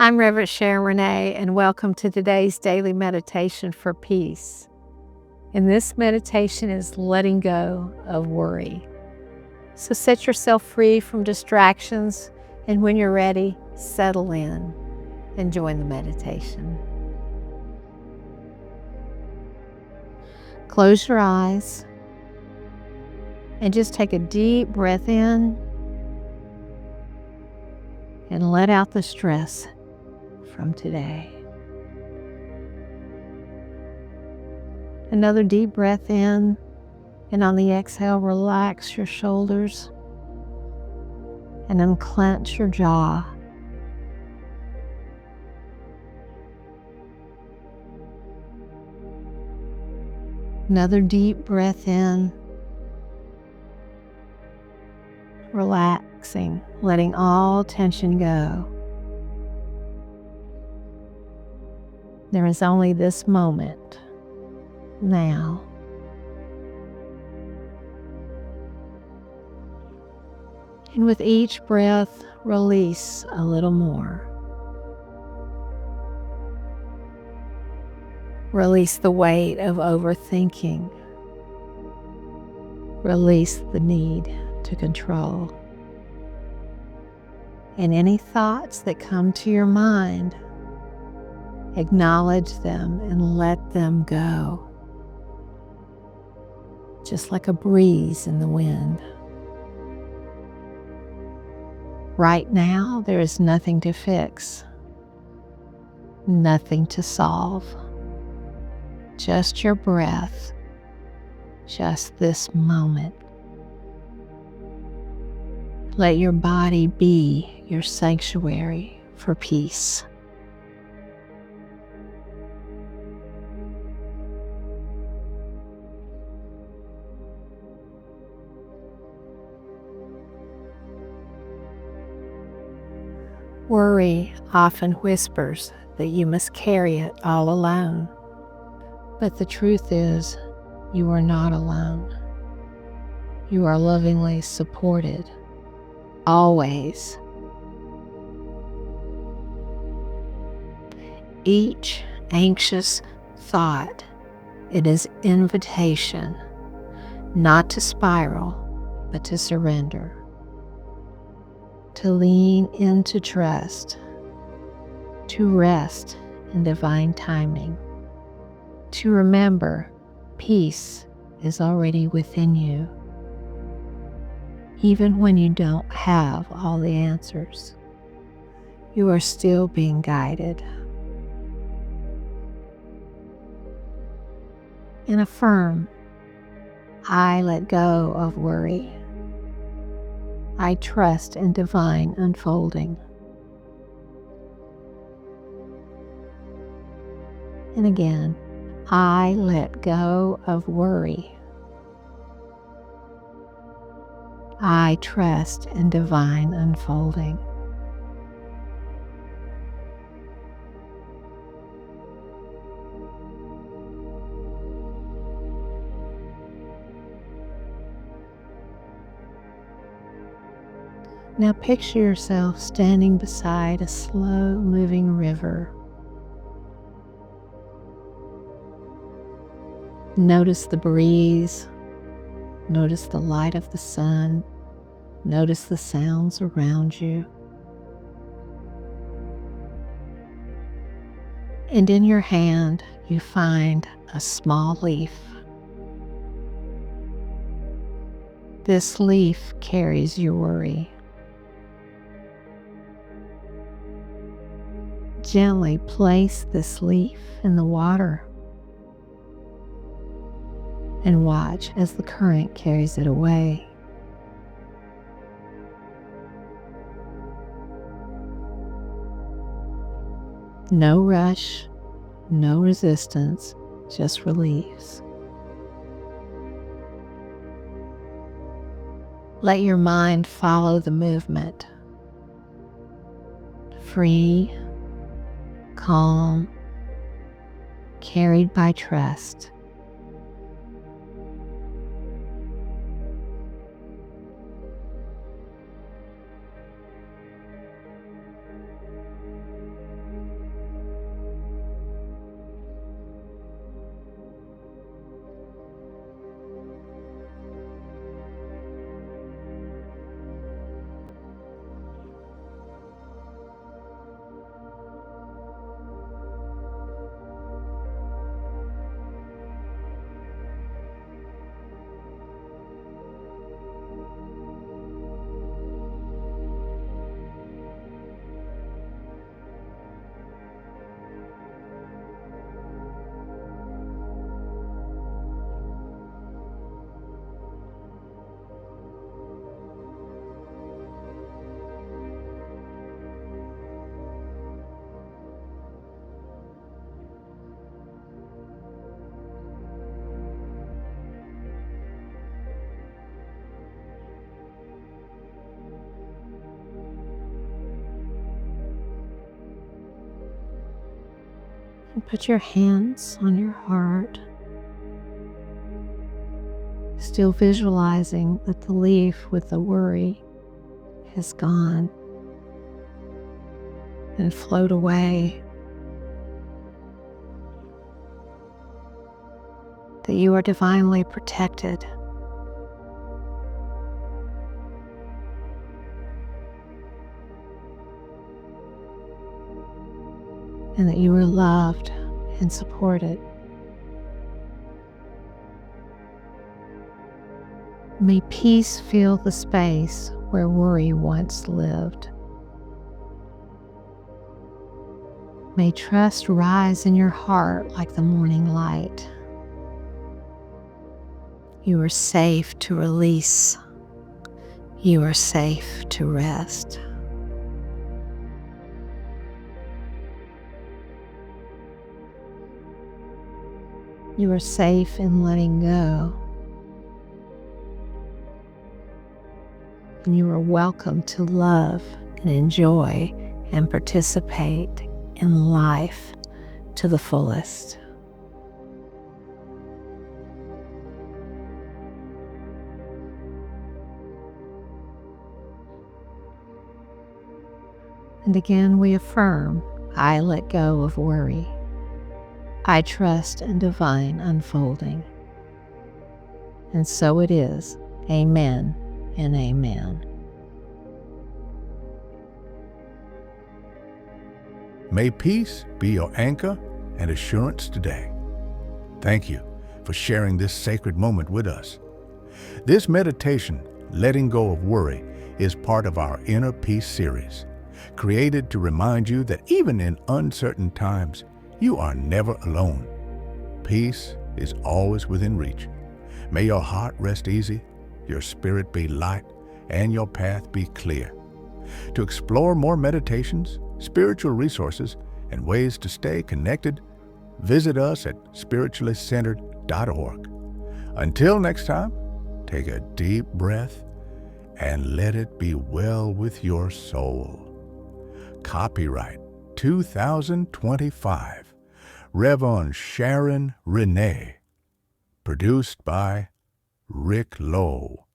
I'm Reverend Sharon Renae, and welcome to today's daily meditation for peace. And this meditation is letting go of worry. So set yourself free from distractions, and when you're ready, settle in and join the meditation. Close your eyes and just take a deep breath in and let out the stress from today. Another deep breath in, and on the exhale, relax your shoulders and unclench your jaw. Another deep breath in, relaxing, letting all tension go. There is only this moment, now. And with each breath, release a little more. Release the weight of overthinking. Release the need to control. And any thoughts that come to your mind, acknowledge them and let them go. Just like a breeze in the wind. Right now, there is nothing to fix, nothing to solve. Just your breath, just this moment. Let your body be your sanctuary for peace. Worry often whispers that you must carry it all alone. But the truth is, you are not alone. You are lovingly supported, always. Each anxious thought, it is invitation, not to spiral, but to surrender. To lean into trust, to rest in divine timing, to remember peace is already within you, even when you don't have all the answers. You are still being guided. And affirm, I let go of worry. I trust in divine unfolding. And again, I let go of worry. I trust in divine unfolding. Now picture yourself standing beside a slow-moving river. Notice the breeze, notice the light of the sun, notice the sounds around you. And in your hand, you find a small leaf. This leaf carries your worry. Gently place this leaf in the water and watch as the current carries it away. No rush, no resistance, just release. Let your mind follow the movement. Free, calm, carried by trust. Put your hands on your heart, still visualizing that the leaf with the worry has gone and float away, that you are divinely protected, and that you are loved and supported. May peace fill the space where worry once lived. May trust rise in your heart like the morning light. You are safe to release. You are safe to rest. You are safe in letting go. And you are welcome to love and enjoy and participate in life to the fullest. And again we affirm, I let go of worry. I trust in divine unfolding. And so it is. Amen and amen. May peace be your anchor and assurance today. Thank you for sharing this sacred moment with us. This meditation, Letting Go of Worry, is part of our Inner Peace series, created to remind you that even in uncertain times, you are never alone. Peace is always within reach. May your heart rest easy, your spirit be light, and your path be clear. To explore more meditations, spiritual resources, and ways to stay connected, visit us at spirituallycentered.org. Until next time, take a deep breath and let it be well with your soul. Copyright 2025. Reverend Sharon Renae. Produced by Rick Lowe.